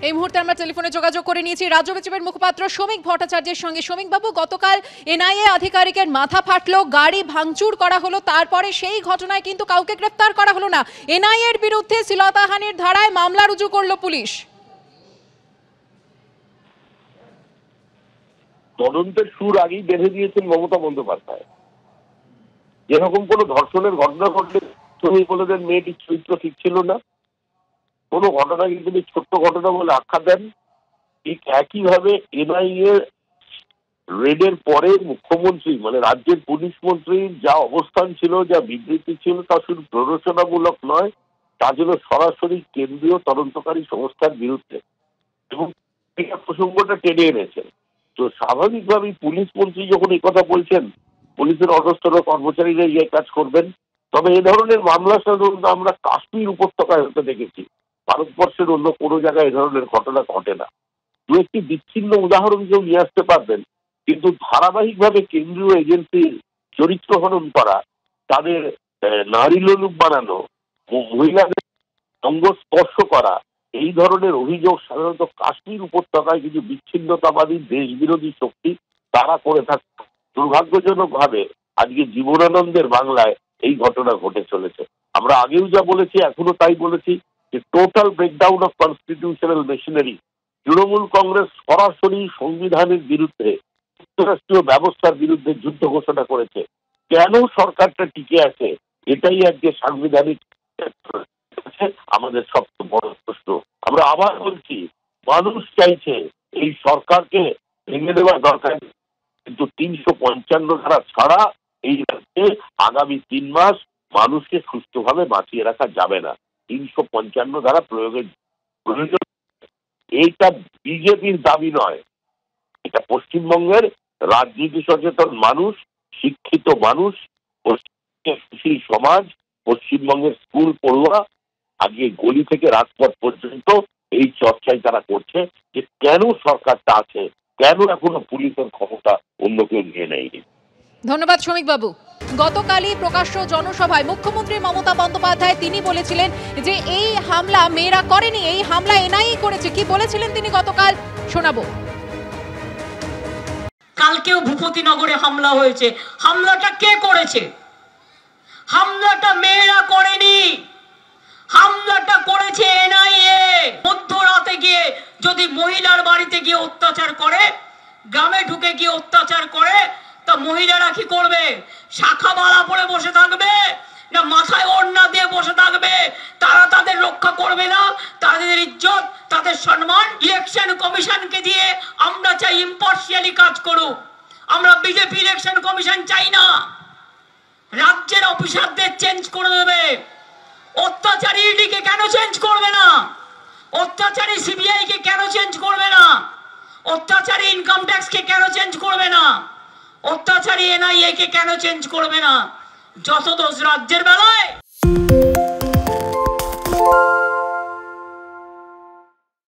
এই মুহূর্তে আমরা টেলিফোনে যোগাযোগ করে নিয়েছি রাজ্য বিজেপির মুখপাত্র শ্রমিক ভট্টাচার্যের সঙ্গে। শ্রমিক বাবু, গতকাল এনআইএ আধিকারিকের মাথা ফাটলো, গাড়ি ভাঙচুর করা হলো, তারপরে সেই ঘটনায় কিন্তু কাউকে গ্রেফতার করা হলো না। এনআইএ এর বিরুদ্ধে শ্লীলতাহানির ধারায় মামলা রুজু করলো পুলিশ। তদন্তের সুর আগেই বেঁধে দিয়েছেন মমতা বন্দ্যোপাধ্যায়। যেরকম কোনো ধর্ষণের ঘটনা ঘটলে শ্রমিক বলেদের মেয়েটির চরিত্র ঠিক ছিল না, কোনো ঘটনা কিন্তু ছোট্ট ঘটনা বলে আখ্যা দেন। ঠিক একইভাবে এনআইএ রেডের পরে মুখ্যমন্ত্রী মানে রাজ্যের পুলিশ মন্ত্রীর যা অবস্থান ছিল, যা বিবৃতি ছিল, তা শুধু প্ররোচনামূলক নয়, তা ছিল সরাসরি কেন্দ্রীয় তদন্তকারী সংস্থার বিরুদ্ধে, এবং প্রসঙ্গটা টেনে এনেছেন। তো স্বাভাবিকভাবেই পুলিশ মন্ত্রী যখন এই কথা বলছেন, পুলিশের অধস্তন কর্মচারীরা এই কাজ করবেন। তবে এ ধরনের মামলা সাধারণত আমরা কাশ্মীর উপত্যকায় হতে দেখেছি, ভারতবর্ষের অন্য কোনো জায়গায় এ ধরনের ঘটনা ঘটে না। দু একটি বিচ্ছিন্ন উদাহরণ কেউ নিয়ে আসতে পারবেন, কিন্তু ধারাবাহিকভাবে কেন্দ্রীয় এজেন্সির চরিত্র হনন করা, তাদের নারী লোলুপ বানানো, মহিলাদের অঙ্গ স্পর্শ করা, এই ধরনের অভিযোগ সাধারণত কাশ্মীর উপত্যকায় কিছু বিচ্ছিন্নতাবাদী দেশ বিরোধী শক্তি তারা করে থাকে। দুর্ভাগ্যজনকভাবে আজকে জীবনানন্দের বাংলায় এই ঘটনা ঘটে চলেছে। আমরা আগেও যা বলেছি, এখনো তাই বলেছি, যে total breakdown of constitutional machinery. Trinamool Congress সরাসরি সংবিধানের বিরুদ্ধে, যুক্তরাষ্ট্রীয় ব্যবস্থার বিরুদ্ধে যুদ্ধ ঘোষণা করেছে। কেন সরকারটা টিকে আছে, এটাই আজকে সাংবিধানিক আমাদের সবচেয়ে বড় প্রশ্ন। আমরা আবার বলছি, মানুষ চাইছে এই সরকারকে ভেঙে দেওয়ার দরকার, কিন্তু 355 ধারা ছাড়া এই রাজ্যে আগামী 3 মাস মানুষকে সুস্থভাবে বাঁচিয়ে রাখা যাবে না। 355 ধারা প্রয়োগের প্রয়োজন। এইটা বিজেপির দাবি নয়, এটা পশ্চিমবঙ্গের রাজনীতি সচেতন মানুষ, শিক্ষিত মানুষ, পশ্চিমবঙ্গের সুশীল সমাজ, পশ্চিমবঙ্গের স্কুল পড়ুয়া আজকে গলি থেকে রাজপথ পর্যন্ত এই চর্চায় তারা করছে যে কেন সরকারটা আছে, কেন এখনো পুলিশের ক্ষমতা অন্য কেউ নিয়ে নেয়নি। ধন্যবাদ শ্রমিক বাবু। গতকালই প্রকাশ্য জনসভায় মুখ্যমন্ত্রী মমতা বন্দ্যোপাধ্যায় তিনি বলেছিলেন যে এই হামলা মেয়েরা করেনি, এই হামলা এনআইএ করেছে। কি বলেছিলেন তিনি গতকাল, শোনাবো। কালকেও ভূপতিনগরে হামলা হয়েছে, হামলাটা কে করেছে? হামলাটা মেয়েরা করেনি, হামলাটা করেছে এনআইএ। মধ্যরাতে গিয়ে যদি মহিলার বাড়িতে গিয়ে অত্যাচার করে, গ্রামে ঢুকে গিয়ে অত্যাচার করে, তা মহিলারা কি করবে? শাখা মালা পরে বসে থাকবে না মাথায় ওড়না দিয়ে বসে থাকবে? তারা তাদের রক্ষা করবে না, তাদের ইজ্জত, তাদের সম্মান। ইলেকশন কমিশনকে দিয়ে আমরা চাই ইম্পার্শিয়ালি কাজ করুক। আমরা বিজেপি ইলেকশন কমিশন চাই না। রাজ্যের অফিসারদের চেঞ্জ করে দেবে। অত্যাচারী ইডিকে কেন চেঞ্জ করবে না? অত্যাচারী সিবিআই কে কেন চেঞ্জ করবে না? অত্যাচারী ইনকাম ট্যাক্স কে কেন চেঞ্জ করবে না? অত্যাচারী এনআইএ কে কেন চেঞ্জ করবে না? যত দোষ রাজ্যের বেলায়।